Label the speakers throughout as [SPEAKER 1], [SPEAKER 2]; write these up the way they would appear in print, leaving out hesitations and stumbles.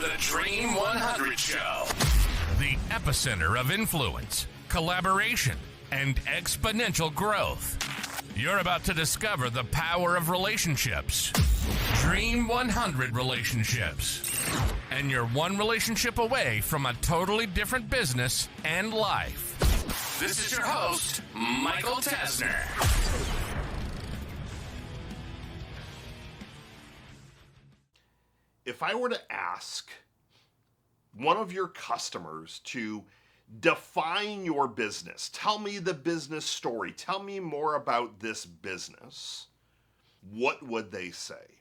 [SPEAKER 1] the Dream 100 Show. The epicenter of influence, collaboration, and exponential growth. You're about to discover the power of relationships. Dream 100 relationships. And you're one relationship away from a totally different business and life. This is your host, Michael Tasner.
[SPEAKER 2] If I were to ask one of your customers to define your business, tell me the business story, tell me more about this business, what would they say?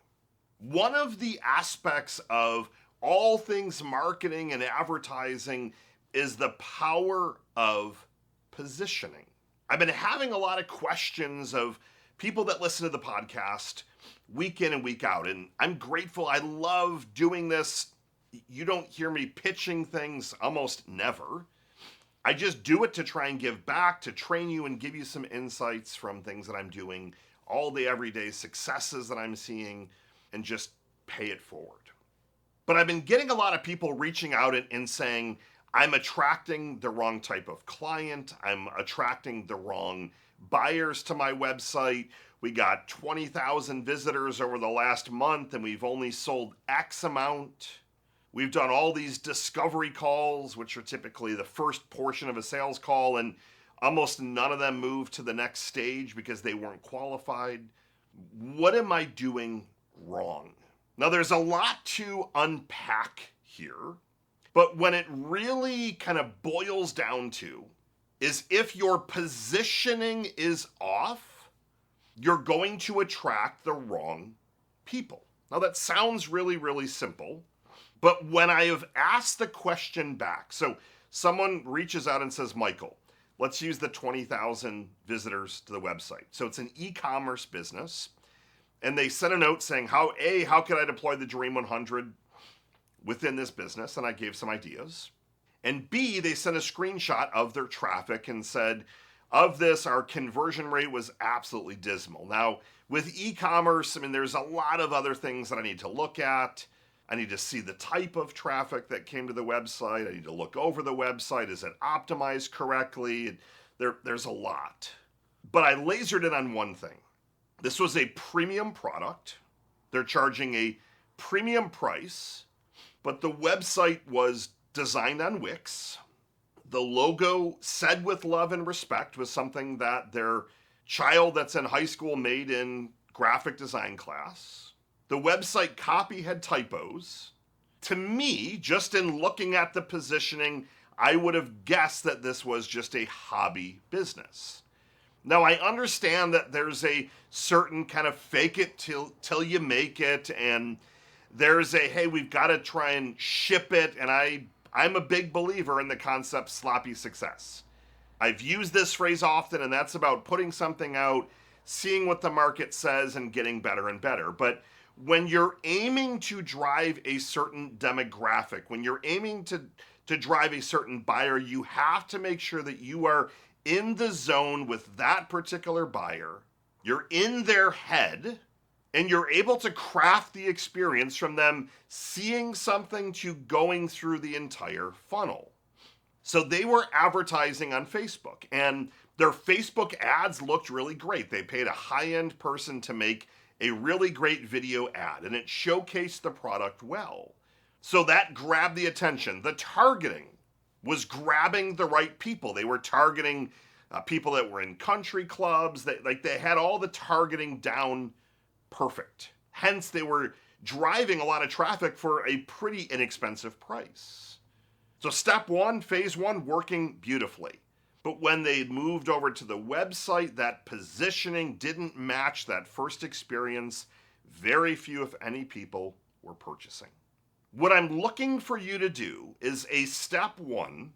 [SPEAKER 2] One of the aspects of all things marketing and advertising is the power of positioning. I've been having a lot of questions of people that listen to the podcast week in and week out, and I'm grateful. I love doing this. You don't hear me pitching things almost never. I just do it to try and give back, to train you and give you some insights from things that I'm doing all day, every day, successes that I'm seeing, and just pay it forward. But I've been getting a lot of people reaching out and saying, I'm attracting the wrong type of client. I'm attracting the wrong buyers to my website. We got 20,000 visitors over the last month and we've only sold X amount. We've done all these discovery calls, which are typically the first portion of a sales call, and almost none of them moved to the next stage because they weren't qualified. What am I doing wrong? Now, there's a lot to unpack here, but when it really kind of boils down to is if your positioning is off, you're going to attract the wrong people. Now, that sounds really, really simple. But when I have asked the question back, so someone reaches out and says, Michael, let's use the 20,000 visitors to the website. So it's an e-commerce business. And they sent a note saying, how could I deploy the Dream 100 within this business? And I gave some ideas. And B, they sent a screenshot of their traffic and said, of this, our conversion rate was absolutely dismal. Now, with e-commerce, I mean, there's a lot of other things that I need to look at. I need to see the type of traffic that came to the website. I need to look over the website. Is it optimized correctly? There's a lot. But I lasered in on one thing. This was a premium product. They're charging a premium price, but the website was designed on Wix. The logo, said with love and respect, was something that their child that's in high school made in graphic design class. The website copy had typos. To me, just in looking at the positioning, I would have guessed that this was just a hobby business. Now, I understand that there's a certain kind of fake it till you make it, and there's a, hey, we've got to try and ship it, and I'm a big believer in the concept sloppy success. I've used this phrase often, and that's about putting something out, seeing what the market says, and getting better and better. But when you're aiming to drive a certain demographic, when you're aiming to drive a certain buyer, you have to make sure that you are in the zone with that particular buyer. You're in their head, and you're able to craft the experience from them seeing something to going through the entire funnel. So they were advertising on Facebook, and their Facebook ads looked really great. They paid a high-end person to make a really great video ad, and it showcased the product well. So that grabbed the attention. The targeting was grabbing the right people. They were targeting people that were in country clubs. They had all the targeting down perfect. Hence, they were driving a lot of traffic for a pretty inexpensive price. So step one, phase one, working beautifully. But when they moved over to the website, that positioning didn't match that first experience. Very few, if any, people were purchasing. What I'm looking for you to do is a step one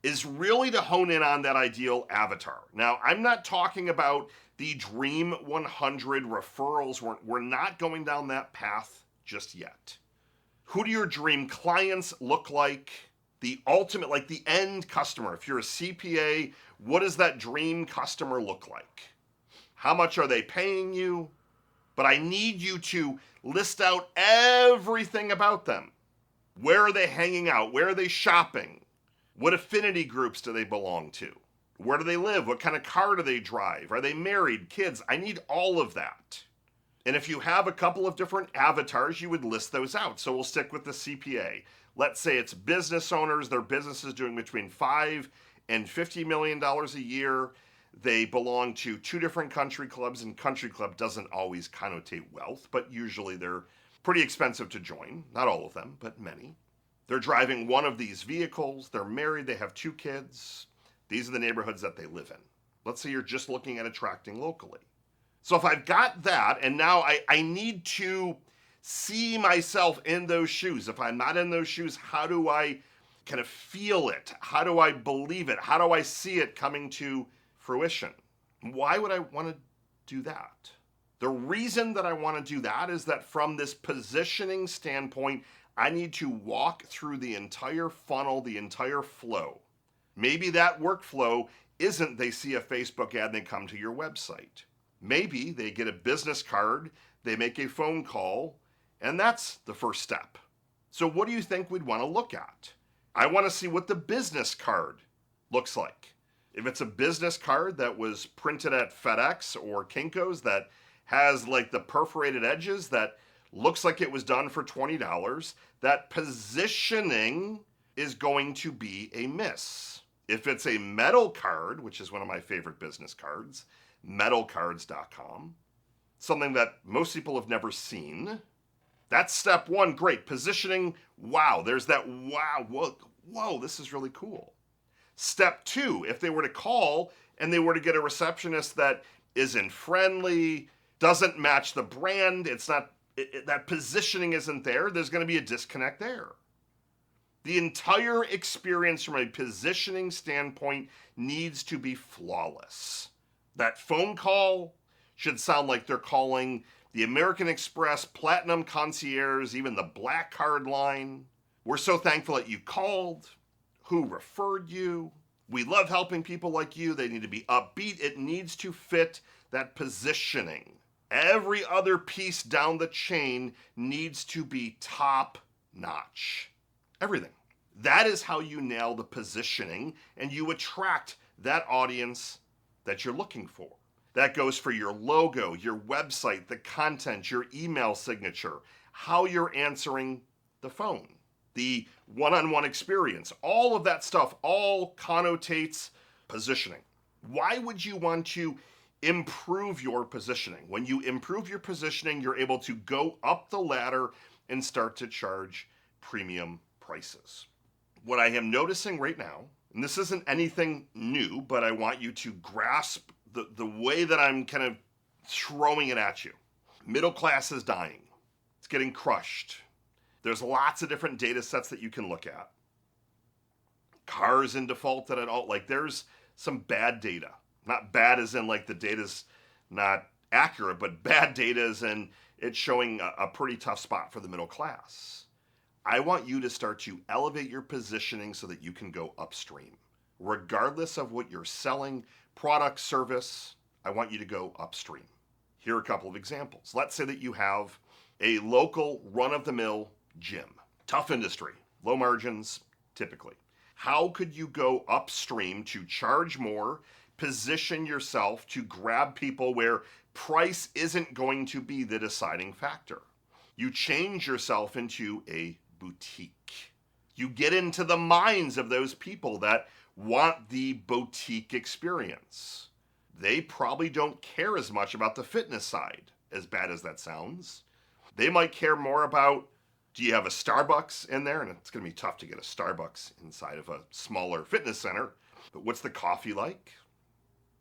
[SPEAKER 2] is really to hone in on that ideal avatar. Now, I'm not talking about the Dream 100 referrals. We're not going down that path just yet. Who do your dream clients look like? The ultimate, like the end customer. If you're a CPA, what does that dream customer look like? How much are they paying you? But I need you to list out everything about them. Where are they hanging out? Where are they shopping? What affinity groups do they belong to? Where do they live? What kind of car do they drive? Are they married? Kids? I need all of that. And if you have a couple of different avatars, you would list those out. So we'll stick with the CPA. Let's say it's business owners. Their business is doing between $5 and $50 million a year. They belong to 2 different country clubs, and country club doesn't always connotate wealth, but usually they're pretty expensive to join. Not all of them, but many. They're driving one of these vehicles. They're married. They have 2 kids. These are the neighborhoods that they live in. Let's say you're just looking at attracting locally. So if I've got that, and now I need to see myself in those shoes. If I'm not in those shoes, how do I kind of feel it? How do I believe it? How do I see it coming to fruition? Why would I want to do that? The reason that I want to do that is that from this positioning standpoint, I need to walk through the entire funnel, the entire flow. Maybe that workflow isn't they see a Facebook ad and they come to your website. Maybe they get a business card, they make a phone call, and that's the first step. So what do you think we'd want to look at? I want to see what the business card looks like. If it's a business card that was printed at FedEx or Kinko's that has like the perforated edges that looks like it was done for $20, that positioning is going to be a miss. If it's a metal card, which is one of my favorite business cards, metalcards.com, something that most people have never seen, that's step 1. Great. Positioning, wow, there's that wow, whoa, this is really cool. Step 2, if they were to call and they were to get a receptionist that isn't friendly, doesn't match the brand, it's not, that positioning isn't there, there's going to be a disconnect there. The entire experience from a positioning standpoint needs to be flawless. That phone call should sound like they're calling the American Express Platinum Concierge, even the Black Card line. We're so thankful that you called. Who referred you? We love helping people like you. They need to be upbeat. It needs to fit that positioning. Every other piece down the chain needs to be top notch. Everything. That is how you nail the positioning and you attract that audience that you're looking for. That goes for your logo, your website, the content, your email signature, how you're answering the phone, the one-on-one experience. All of that stuff all connotates positioning. Why would you want to improve your positioning? When you improve your positioning, you're able to go up the ladder and start to charge premium prices. What I am noticing right now, and this isn't anything new, but I want you to grasp the way that I'm kind of throwing it at you. Middle class is dying. It's getting crushed. There's lots of different data sets that you can look at. Cars in default at all, like there's some bad data. Not bad as in like the data's not accurate, but bad data as in it's showing a pretty tough spot for the middle class. I want you to start to elevate your positioning so that you can go upstream. Regardless of what you're selling, product, service, I want you to go upstream. Here are a couple of examples. Let's say that you have a local run-of-the-mill gym. Tough industry, low margins, typically. How could you go upstream to charge more, position yourself to grab people where price isn't going to be the deciding factor? You change yourself into a boutique. You get into the minds of those people that want the boutique experience. They probably don't care as much about the fitness side, as bad as that sounds. They might care more about, do you have a Starbucks in there? And it's going to be tough to get a Starbucks inside of a smaller fitness center. But what's the coffee like?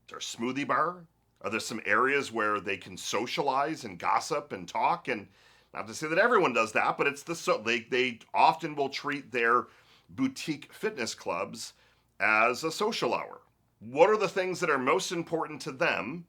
[SPEAKER 2] Is there a smoothie bar? Are there some areas where they can socialize and gossip and talk? And not to say that everyone does that, but it's they often will treat their boutique fitness clubs as a social hour. What are the things that are most important to them?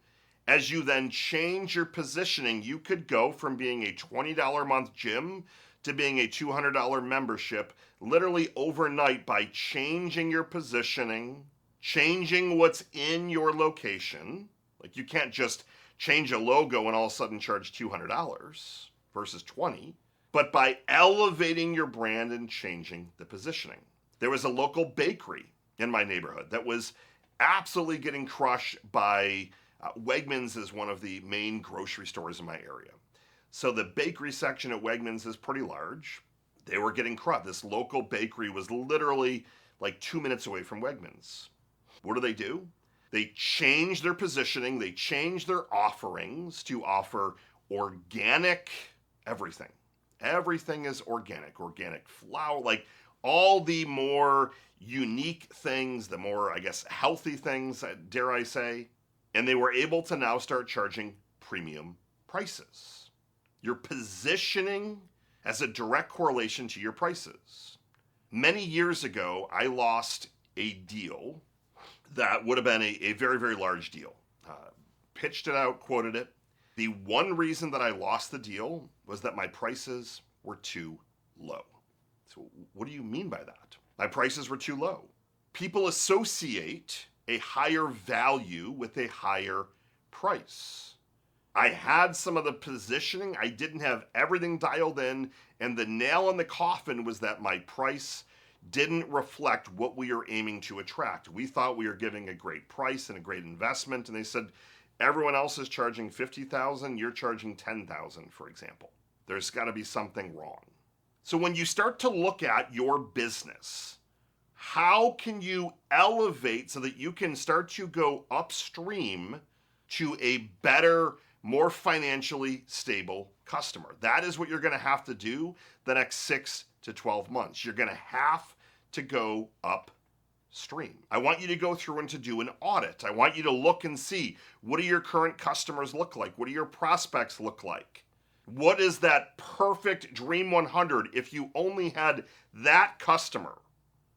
[SPEAKER 2] As you then change your positioning, you could go from being a $20 a month gym to being a $200 membership literally overnight by changing your positioning, changing what's in your location. Like you can't just change a logo and all of a sudden charge $200 versus $20. but by elevating your brand and changing the positioning. There was a local bakery in my neighborhood that was absolutely getting crushed by Wegmans is one of the main grocery stores in my area. So the bakery section at Wegmans is pretty large. They were getting crushed. This local bakery was literally like 2 minutes away from Wegmans. What do? They changed their positioning. They changed their offerings to offer organic everything. Everything is organic flour, like all the more unique things, the more, I guess, healthy things, dare I say. And they were able to now start charging premium prices. Your positioning has a direct correlation to your prices. Many years ago, I lost a deal that would have been a very, very large deal. Pitched it out, quoted it. The one reason that I lost the deal was that my prices were too low. So what do you mean by that? My prices were too low. People associate a higher value with a higher price. I had some of the positioning. I didn't have everything dialed in, and the nail in the coffin was that my price didn't reflect what we are aiming to attract. We thought we were giving a great price and a great investment, and they said, everyone else is charging $50,000, you're charging $10,000, for example. There's got to be something wrong. So when you start to look at your business, how can you elevate so that you can start to go upstream to a better, more financially stable customer? That is what you're going to have to do the next 6 to 12 months. You're going to have to go upstream. I want you to go through and to do an audit. I want you to look and see, what do your current customers look like? What do your prospects look like? What is that perfect Dream 100 if you only had that customer?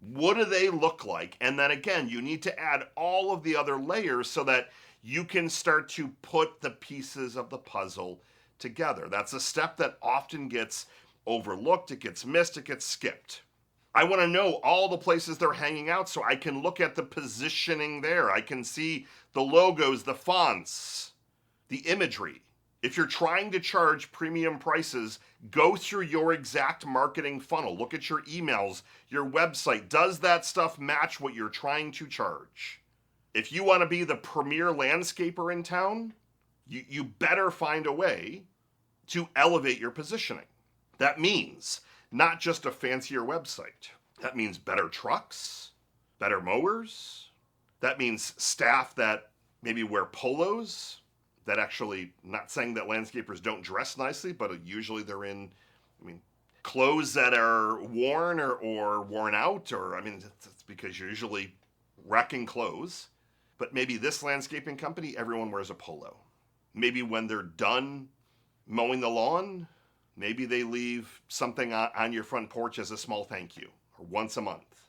[SPEAKER 2] What do they look like? And then again, you need to add all of the other layers so that you can start to put the pieces of the puzzle together. That's a step that often gets overlooked, it gets missed, it gets skipped. I want to know all the places they're hanging out so I can look at the positioning there. I can see the logos, the fonts, the imagery. If you're trying to charge premium prices, go through your exact marketing funnel. Look at your emails, your website. Does that stuff match what you're trying to charge? If you want to be the premier landscaper in town, you better find a way to elevate your positioning. That means not just a fancier website. That means better trucks, better mowers. That means staff that maybe wear polos, that actually, not saying that landscapers don't dress nicely, but usually they're in, clothes that are worn or worn out, or, it's because you're usually wrecking clothes. But maybe this landscaping company, everyone wears a polo. Maybe when they're done mowing the lawn, maybe they leave something on your front porch as a small thank you, or once a month.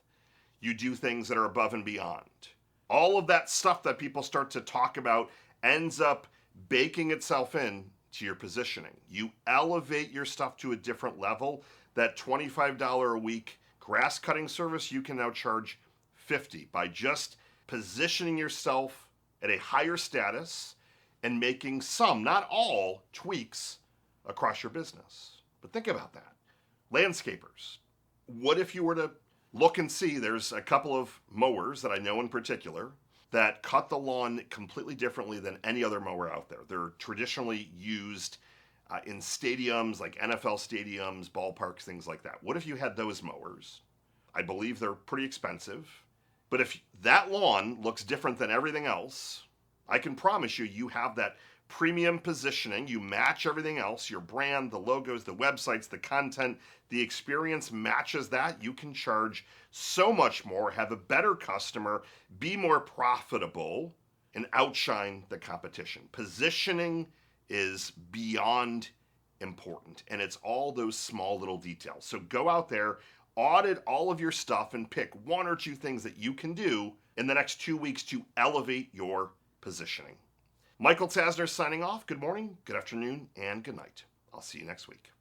[SPEAKER 2] You do things that are above and beyond. All of that stuff that people start to talk about ends up baking itself in to your positioning. You elevate your stuff to a different level. That $25 a week grass cutting service, you can now charge $50 by just positioning yourself at a higher status and making some, not all, tweaks across your business. But think about that. Landscapers, what if you were to look and see, there's a couple of mowers that I know in particular that cut the lawn completely differently than any other mower out there. They're traditionally used in stadiums, like NFL stadiums, ballparks, things like that. What if you had those mowers? I believe they're pretty expensive. But if that lawn looks different than everything else, I can promise you have that premium positioning. You match everything else, your brand, the logos, the websites, the content, the experience matches that. You can charge so much more, have a better customer, be more profitable, and outshine the competition. Positioning is beyond important, and it's all those small little details. So go out there, audit all of your stuff, and pick one or two things that you can do in the next 2 weeks to elevate your positioning. Michael Tasner signing off. Good morning, good afternoon, and good night. I'll see you next week.